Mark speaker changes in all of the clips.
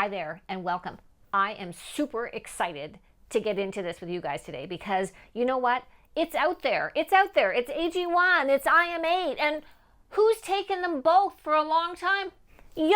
Speaker 1: Hi there and welcome. I am super excited to get into this with you guys today because you know what? It's out there. It's out there. It's AG1, it's IM8, and who's taken them both for a long time? Yo,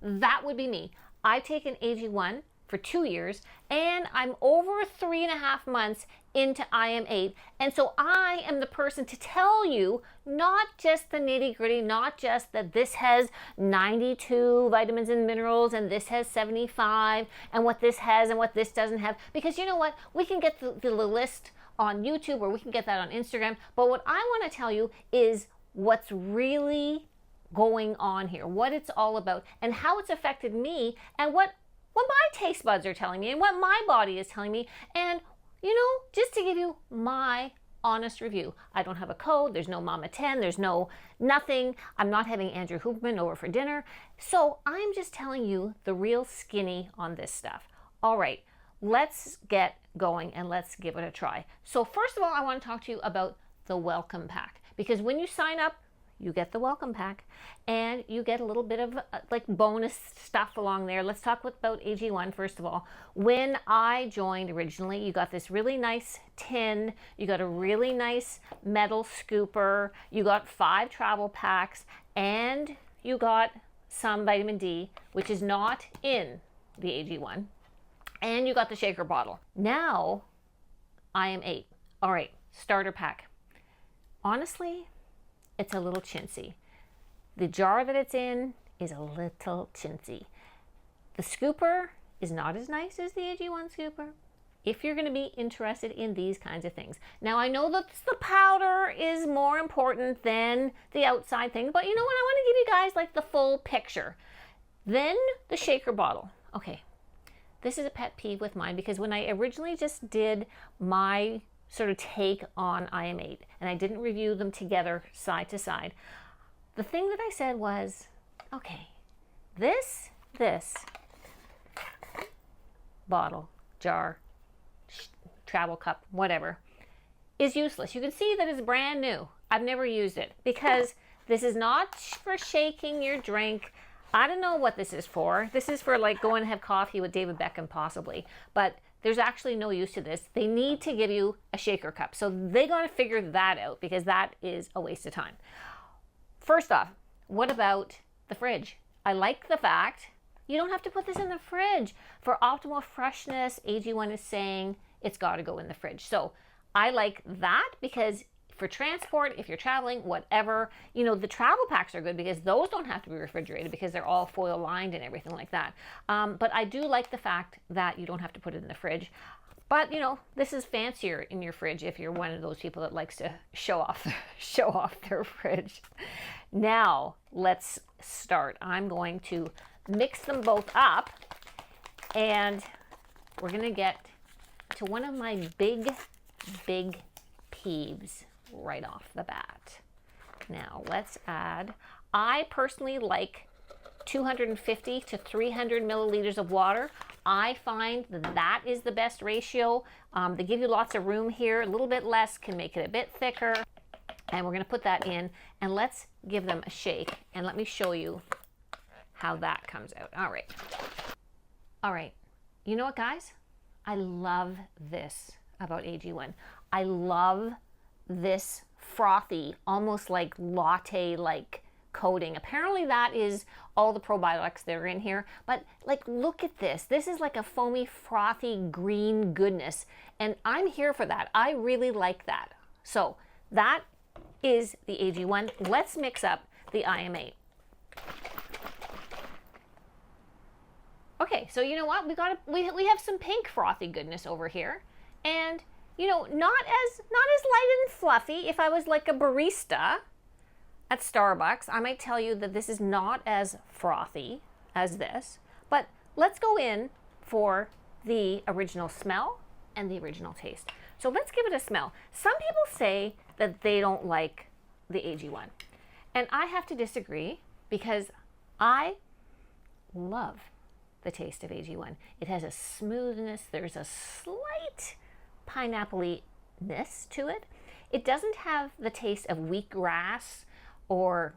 Speaker 1: that would be me. I've taken AG1 for 2 years and I'm over 3.5 months into IM8, and so I am the person to tell you not just the nitty gritty, not just that this has 92 vitamins and minerals and this has 75 and what this has and what this doesn't have, because you know what, we can get the list on YouTube or we can get that on Instagram, but what I want to tell you is what's really going on here, what it's all about and how it's affected me and what my taste buds are telling me and what my body is telling me, and you know, just to give you my honest review. I don't have a code, there's no Mama 10, there's no nothing. I'm not having Andrew Hoopman over for dinner. So I'm just telling you the real skinny on this stuff. All right, let's get going and let's give it a try. So first of all, I want to talk to you about the welcome pack, because when you sign up, you get the welcome pack and you get a little bit of like bonus stuff along there. Let's talk about AG1 first of all. When I joined originally, you got this really nice tin, you got a really nice metal scooper, you got 5 travel packs, and you got some vitamin D, which is not in the AG1, and you got the shaker bottle. Now, IM8. All right, starter pack. Honestly, it's a little chintzy. The jar that it's in is a little chintzy. The scooper is not as nice as the AG1 scooper, if you're gonna be interested in these kinds of things. Now I know that the powder is more important than the outside thing, but you know what? I wanna give you guys like the full picture. Then the shaker bottle. Okay, this is a pet peeve with mine because when I originally just did my sort of take on IM8 and I didn't review them together side to side, the thing that I said was, okay, this bottle, jar, travel cup, whatever, is useless. You can see that it's brand new. I've never used it because this is not for shaking your drink. I don't know what this is for. This is for like going to have coffee with David Beckham possibly, but there's actually no use to this. They need to give you a shaker cup. So they got to figure that out because that is a waste of time. First off, what about the fridge? I like the fact you don't have to put this in the fridge. For optimal freshness, AG1 is saying it's got to go in the fridge. So I like that because for transport, if you're traveling, whatever, you know, the travel packs are good because those don't have to be refrigerated because they're all foil lined and everything like that. But I do like the fact that you don't have to put it in the fridge. But you know, this is fancier in your fridge if you're one of those people that likes to show off their fridge. Now let's start. I'm going to mix them both up and we're gonna get to one of my big peeves right off the bat. Now let's add, I personally like 250 to 300 milliliters of water. I find that is the best ratio. They give you lots of room here. A little bit less can make it a bit thicker. And we're going to put that in and let's give them a shake and let me show you how that comes out. All right. All right. You know what, guys? I love this about AG1. I love this frothy, almost like latte-like coating. Apparently that is all the probiotics that are in here, but like, look at this. This is like a foamy, frothy green goodness, and I'm here for that. I really like that. So that is the AG1. Let's mix up the IM8. Okay, so you know what? We have some pink frothy goodness over here, and you know, not as light and fluffy. If I was like a barista at Starbucks, I might tell you that this is not as frothy as this, but let's go in for the original smell and the original taste. So let's give it a smell. Some people say that they don't like the AG1, and I have to disagree because I love the taste of AG1. It has a smoothness, there's a slight pineapple-ness to it. It doesn't have the taste of wheatgrass or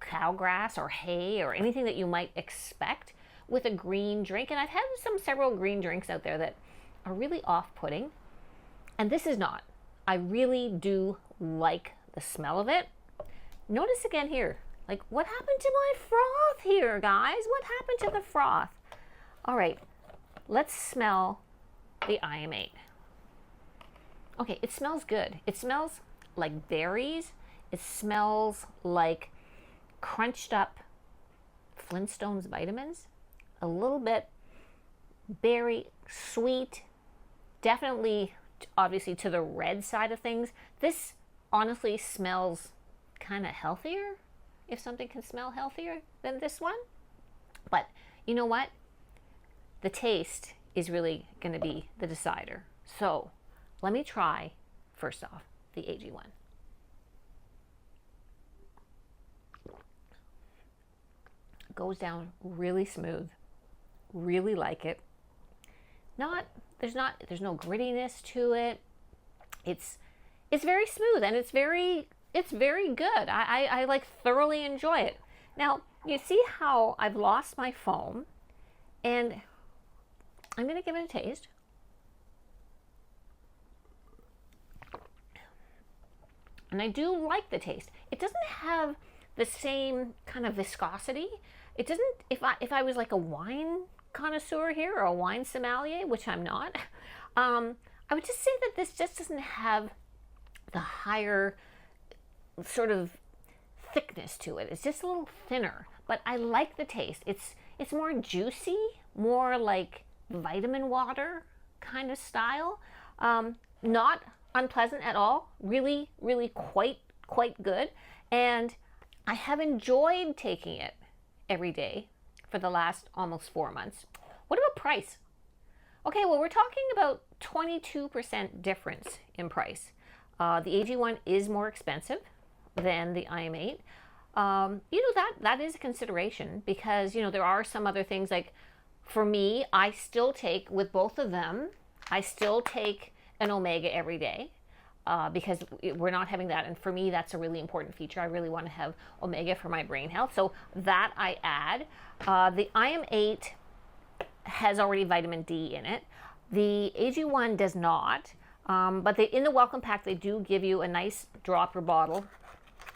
Speaker 1: cow grass or hay or anything that you might expect, with a green drink. And I've had several green drinks out there that are really off-putting. And this is not. I really do like the smell of it. Notice again here, like what happened to my froth here, guys? What happened to the froth? All right, let's smell the IM8. Okay, it smells good. It smells like berries. It smells like crunched up Flintstones vitamins. A little bit berry, sweet, definitely obviously to the red side of things. This honestly smells kind of healthier, if something can smell healthier than this one. But you know what? The taste is really going to be the decider. So let me try, first off, the AG1. Goes down really smooth. Really like it. There's no grittiness to it. It's very smooth and it's very good. I like thoroughly enjoy it. Now, you see how I've lost my foam, and I'm going to give it a taste. And I do like the taste. It doesn't have the same kind of viscosity. It doesn't, if I was like a wine connoisseur here or a wine sommelier, which I'm not, I would just say that this just doesn't have the higher sort of thickness to it. It's just a little thinner, but I like the taste. It's more juicy, more like vitamin water kind of style. Not unpleasant at all. Really, really quite good. And I have enjoyed taking it every day for the last almost 4 months. What about price? Okay, well, we're talking about 22% difference in price. The AG1 is more expensive than the IM8. That is a consideration because, there are some other things like, for me, I still take, with both of them, I still take an omega every day. Because we're not having that. And for me, that's a really important feature. I really want to have omega for my brain health. So that I add. The IM8 has already vitamin D in it. The AG1 does not. But in the welcome pack, they do give you a nice dropper bottle,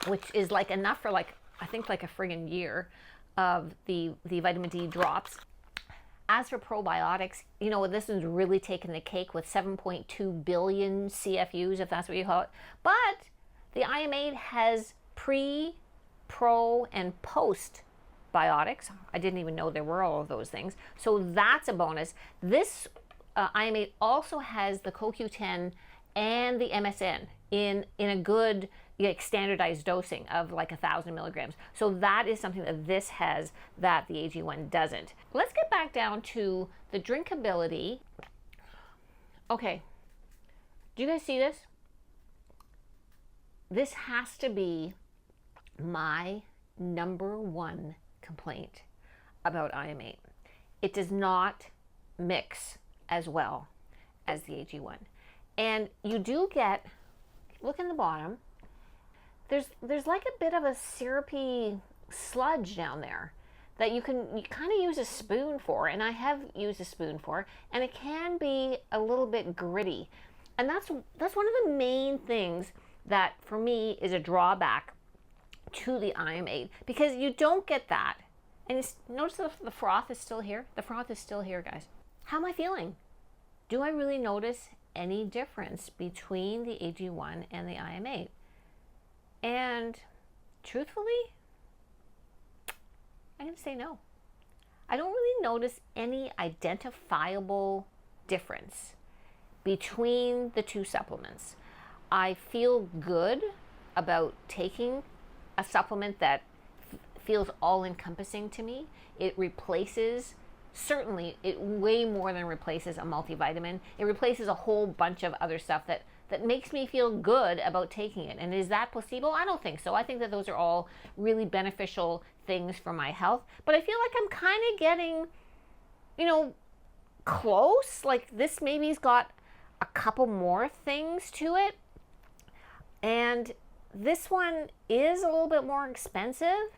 Speaker 1: which is like enough for I think a friggin' year of the vitamin D drops. As for probiotics, this is really taking the cake with 7.2 billion CFUs, if that's what you call it. But the IM8 has pre, pro, and post biotics. I didn't even know there were all of those things. So that's a bonus. This IM8 also has the CoQ10 and the MSN in a good standardized dosing of 1,000 milligrams. So that is something that this has that the AG1 doesn't. Let's get back down to the drinkability. Okay, do you guys see this? This has to be my #1 complaint about IM8. It does not mix as well as the AG1. And you do get, look in the bottom, there's like a bit of a syrupy sludge down there that you kind of use a spoon for, and I have used a spoon for, and it can be a little bit gritty. And that's one of the main things that for me is a drawback to the IM8, because you don't get that. And notice the froth is still here. The froth is still here, guys. How am I feeling? Do I really notice any difference between the AG1 and the IM8? And truthfully, I'm going to say no. I don't really notice any identifiable difference between the two supplements. I feel good about taking a supplement that feels all-encompassing to me. It replaces, certainly, it way more than replaces a multivitamin. It replaces a whole bunch of other stuff that makes me feel good about taking it. And is that placebo? I don't think so. I think that those are all really beneficial things for my health. But I feel like I'm kind of getting, close. Like this maybe's got a couple more things to it. And this one is a little bit more expensive.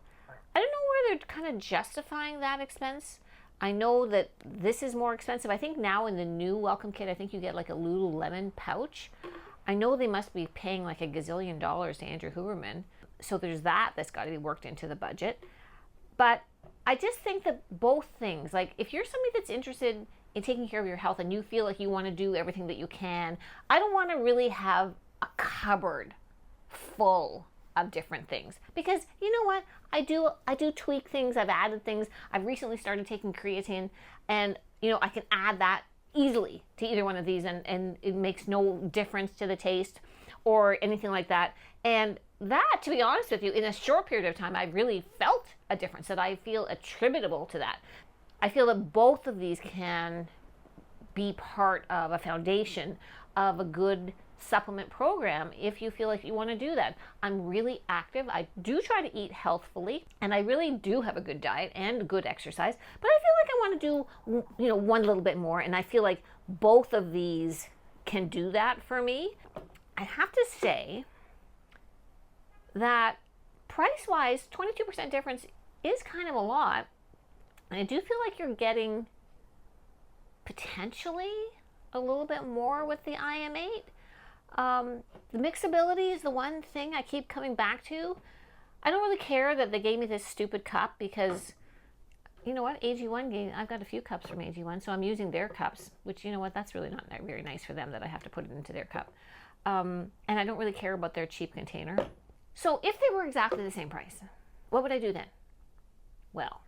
Speaker 1: I don't know where they're kind of justifying that expense. I know that this is more expensive. I think now in the new welcome kit, I think you get like a Lululemon pouch. I know they must be paying like a gazillion dollars to Andrew Huberman. So there's that's got to be worked into the budget. But I just think that both things, like if you're somebody that's interested in taking care of your health and you feel like you want to do everything that you can, I don't want to really have a cupboard full of different things, because you know what, I do tweak things. I've added things. I've recently started taking creatine, and you know, I can add that easily to either one of these, and it makes no difference to the taste or anything like that. And that, to be honest with you, in a short period of time, I've really felt a difference that I feel attributable to that. I feel that both of these can be part of a foundation of a good supplement program if you feel like you want to do that. I'm really active. I do try to eat healthfully, and I really do have a good diet and good exercise, but I feel like I want to do, you know, one little bit more, and I feel like both of these can do that for me. I have to say that price-wise, 22% difference is kind of a lot. And I do feel like you're getting potentially a little bit more with the IM8. The mixability is the one thing I keep coming back to. I don't really care that they gave me this stupid cup, because you know what, AG1 I've got a few cups from AG1, so I'm using their cups, which, you know what, that's really not very nice for them that I have to put it into their cup. And I don't really care about their cheap container. So if they were exactly the same price, what would I do then? Well,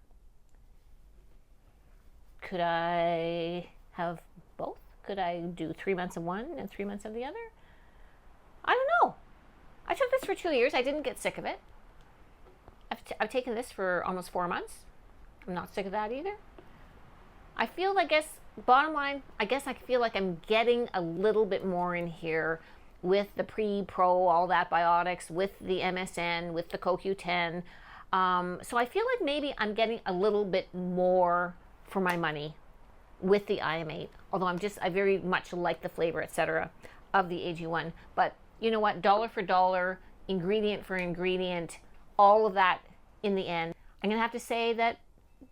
Speaker 1: could I have both? Could I do 3 months of one and 3 months of the other? I don't know. I took this for 2 years. I didn't get sick of it. I've taken this for almost 4 months. I'm not sick of that either. I feel, I guess, bottom line, I guess I feel like I'm getting a little bit more in here with the pre-pro, all that biotics, with the MSN, with the CoQ10. So I feel like maybe I'm getting a little bit more for my money with the IM8, although I very much like the flavor, etc., of the AG1. But you know what, dollar for dollar, ingredient for ingredient, all of that in the end, I'm gonna have to say that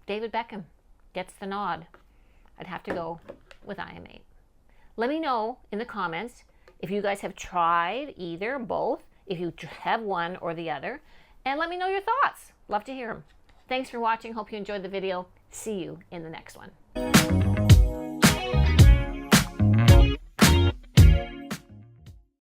Speaker 1: David Beckham gets the nod. I'd have to go with IM8. Let me know in the comments if you guys have tried either, both, if you have one or the other, and let me know your thoughts. Love to hear them. Thanks for watching. Hope you enjoyed the video. See you in the next one.